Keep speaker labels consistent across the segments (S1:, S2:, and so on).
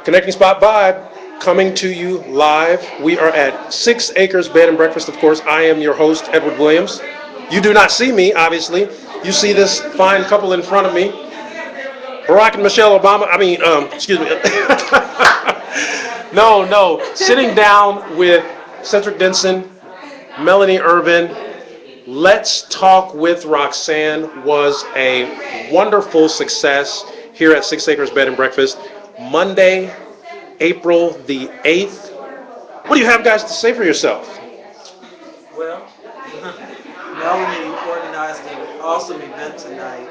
S1: Connecting Spot ViBE coming to you live. We are at 6 Acres Bed and Breakfast, of course. I am your host, Edward Williams. You do not see me, obviously. You see this fine couple in front of me, Barack and Michelle Obama. Excuse me. No. Sitting down with Sedrick Denson Melanie Ervin. Let's Talk with Roxanne was a wonderful success here at 6 Acres Bed and Breakfast. Monday, April the 8th. What do you have, guys, to say for yourself?
S2: Well, Melanie organized an awesome event tonight.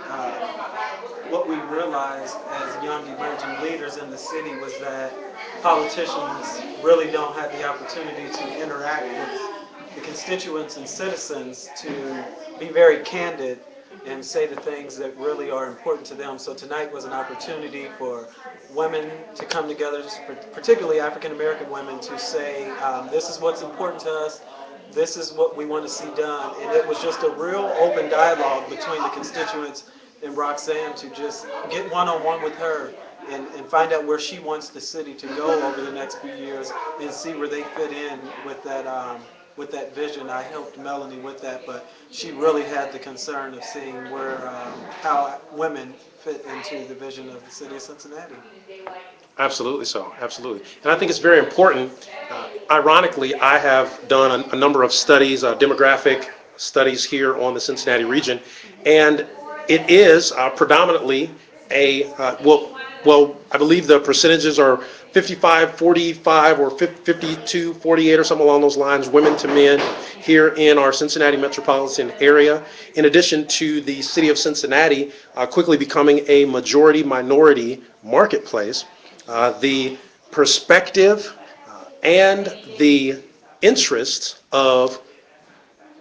S2: What we realized as young emerging leaders in the city was that politicians really don't have the opportunity to interact with the constituents and citizens to be very candid and say the things that really are important to them. So tonight was an opportunity for women to come together, particularly African American women, to say, this is what's important to us, this is what we want to see done. And it was just a real open dialogue between the constituents and Roxanne to just get one-on-one with her and find out where she wants the city to go over the next few years and see where they fit in with that vision. I helped Melanie with that, but she really had the concern of seeing how women fit into the vision of the city of Cincinnati.
S1: Absolutely so, absolutely. And I think it's very important. Ironically, I have done a number of studies, demographic studies here on the Cincinnati region, and it is predominantly I believe the percentages are 55, 45, or 52, 48, or something along those lines, women to men here in our Cincinnati metropolitan area. In addition to the city of Cincinnati quickly becoming a majority minority marketplace, the perspective and the interests of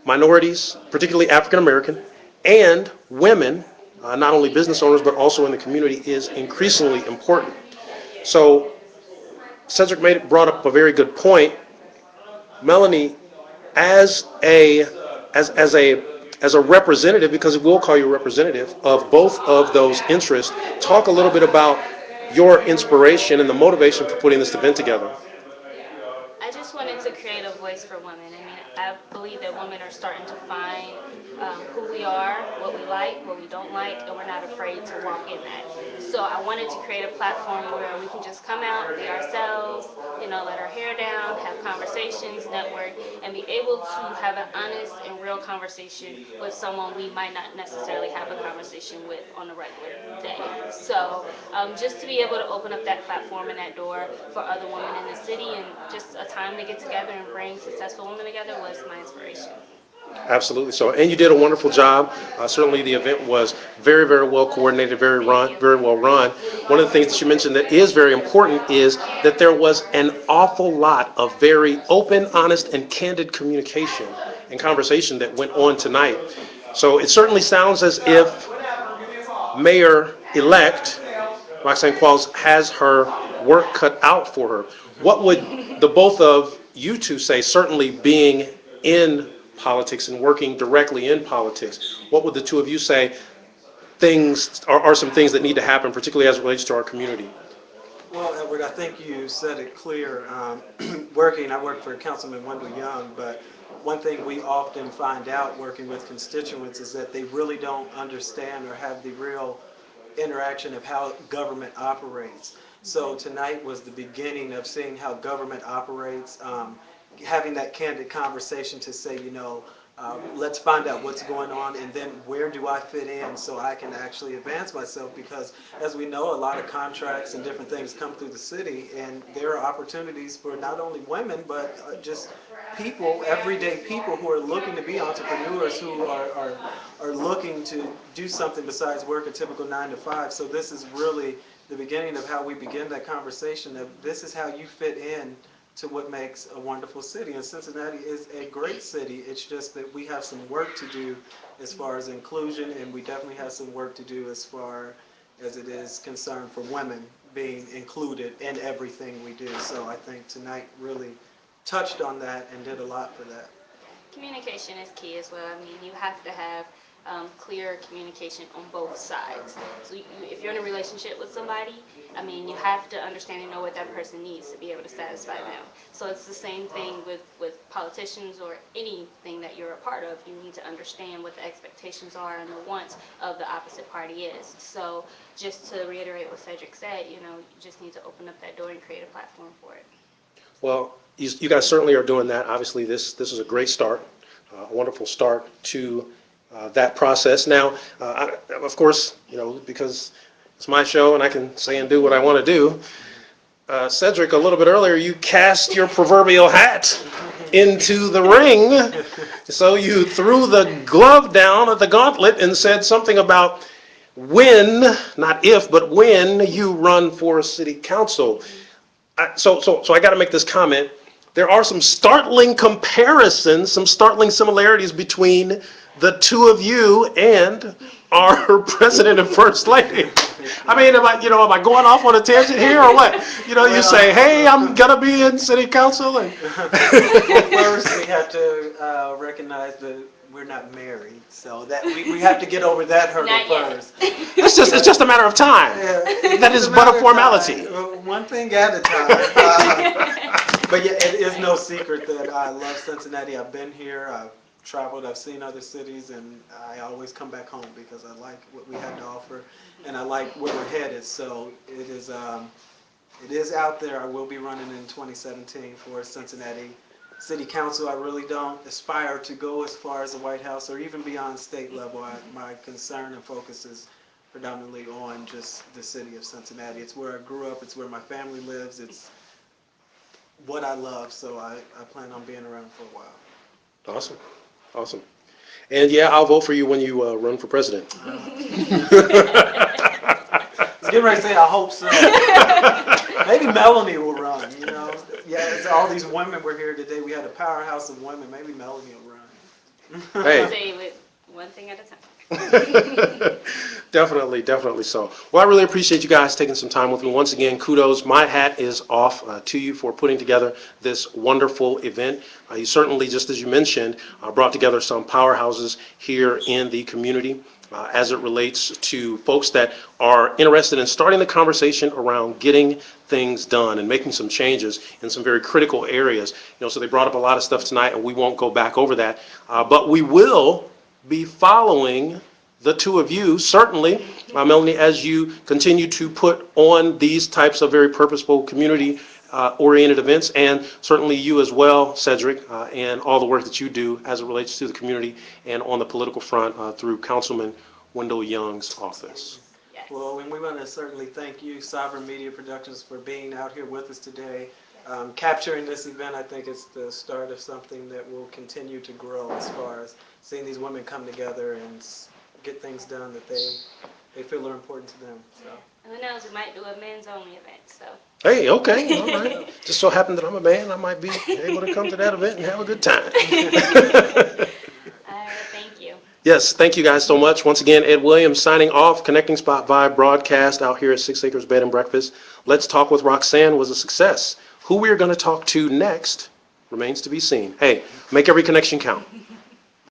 S1: minorities, particularly African American, and women, not only business owners but also in the community, is increasingly important. So Cedric brought up a very good point. Melanie, as a as a representative, because we'll call you a representative of both of those interests, talk a little bit about your inspiration and the motivation for putting this event together.
S3: I just wanted to create a voice for women. I mean, I believe that women are starting to find who we are, what we like, what we don't like, and we're not afraid to walk in that. So I wanted to create a platform where we can just come out, be ourselves, let our hair down, have conversations, network, and be able to have an honest and real conversation with someone we might not necessarily have a conversation with on a regular day. So just to be able to open up that platform and that door for other women in the city and just a time to get together and bring successful women together was my inspiration.
S1: Absolutely so, and you did a wonderful job. Certainly, the event was very, very well coordinated,
S3: Thank you.
S1: very well run. One of the things that you mentioned that is very important is that there was an awful lot of very open, honest, and candid communication and conversation that went on tonight. So it certainly sounds as if Mayor-elect Roxanne Qualls has her work cut out for her. What would the both of you two say, certainly being in politics and working directly in politics, what would the two of you say are some things that need to happen, particularly as it relates to our community?
S2: Well, Edward, I think you said it clear. I work for Councilman Wendell Young, but one thing we often find out working with constituents is that they really don't understand or have the real interaction of how government operates. So tonight was the beginning of seeing how government operates, having that candid conversation to say, let's find out what's going on and then where do I fit in so I can actually advance myself, because as we know, a lot of contracts and different things come through the city, and there are opportunities for not only women but just people, everyday people who are looking to be entrepreneurs, who are looking to do something besides work a typical 9 to 5. So this is really the beginning of how we begin that conversation of this is how you fit in to what makes a wonderful city. And Cincinnati is a great city. It's just that we have some work to do as far as inclusion, and we definitely have some work to do as far as it is concerned for women being included in everything we do. So I think tonight really touched on that and did a lot for that.
S3: Communication is key as well. I mean, you have to have clear communication on both sides. So if you're in a relationship with somebody, I mean, you have to understand and know what that person needs to be able to satisfy them. So it's the same thing with politicians or anything that you're a part of. You need to understand what the expectations are and the wants of the opposite party is. So just to reiterate what Cedric said, you just need to open up that door and create a platform for it.
S1: Well, you guys certainly are doing that. Obviously, this is a great start, a wonderful start to that process. Now, of course, because it's my show and I can say and do what I want to do, Cedric, a little bit earlier, you cast your proverbial hat into the ring. So you threw the glove down at the gauntlet and said something about when, not if, but when you run for city council. So I got to make this comment. There are some startling comparisons, some startling similarities between the two of you and our president and first lady. I mean, am I going off on a tangent here or what? You say, hey, I'm gonna be in city council, and
S2: First, we have to recognize that we're not married, so that we have to get over that hurdle
S3: Not yet.
S2: first.
S1: it's just a matter of time. That is but a formality.
S2: One thing at a time. But yeah, it is no secret that I love Cincinnati. I've been here, I've traveled, I've seen other cities, and I always come back home because I like what we have to offer, and I like where we're headed. So it is out there. I will be running in 2017 for Cincinnati City Council. I really don't aspire to go as far as the White House or even beyond state level. My concern and focus is predominantly on just the city of Cincinnati. It's where I grew up. It's where my family lives. It's what I love. So I plan on being around for a while.
S1: Awesome. And yeah, I'll vote for you when you run for president.
S2: I was getting ready to say I hope so. Maybe Melanie will run, Yeah, it's all these women were here today. We had a powerhouse of women. Maybe Melanie will run.
S1: Hey.
S3: Say with one thing at a time.
S1: Definitely so. Well, I really appreciate you guys taking some time with me. Once again, kudos. My hat is off to you for putting together this wonderful event. You certainly, just as you mentioned, brought together some powerhouses here in the community as it relates to folks that are interested in starting the conversation around getting things done and making some changes in some very critical areas. So they brought up a lot of stuff tonight, and we won't go back over that. But we will be following the two of you, certainly, Melanie, as you continue to put on these types of very purposeful community-oriented events, and certainly you as well, Sedrick, and all the work that you do as it relates to the community and on the political front through Councilman Wendell Young's office.
S3: Yes.
S2: Well, and we want to certainly thank you, Sovereign Media Productions, for being out here with us today. Capturing this event, I think it's the start of something that will continue to grow as far as seeing these women come together and get things done that they feel are important to them. So.
S3: Who knows? We might do a men's only event. So.
S1: Hey, okay, all right. Just so happened that I'm a man, I might be able to come to that event and have a good time.
S3: All right, thank you.
S1: Yes, thank you guys so much. Once again, Ed Williams signing off. Connecting Spot ViBE broadcast out here at 6 Acres Bed and Breakfast. Let's Talk with Roxanne was a success. Who we are going to talk to next remains to be seen. Hey, make every connection count.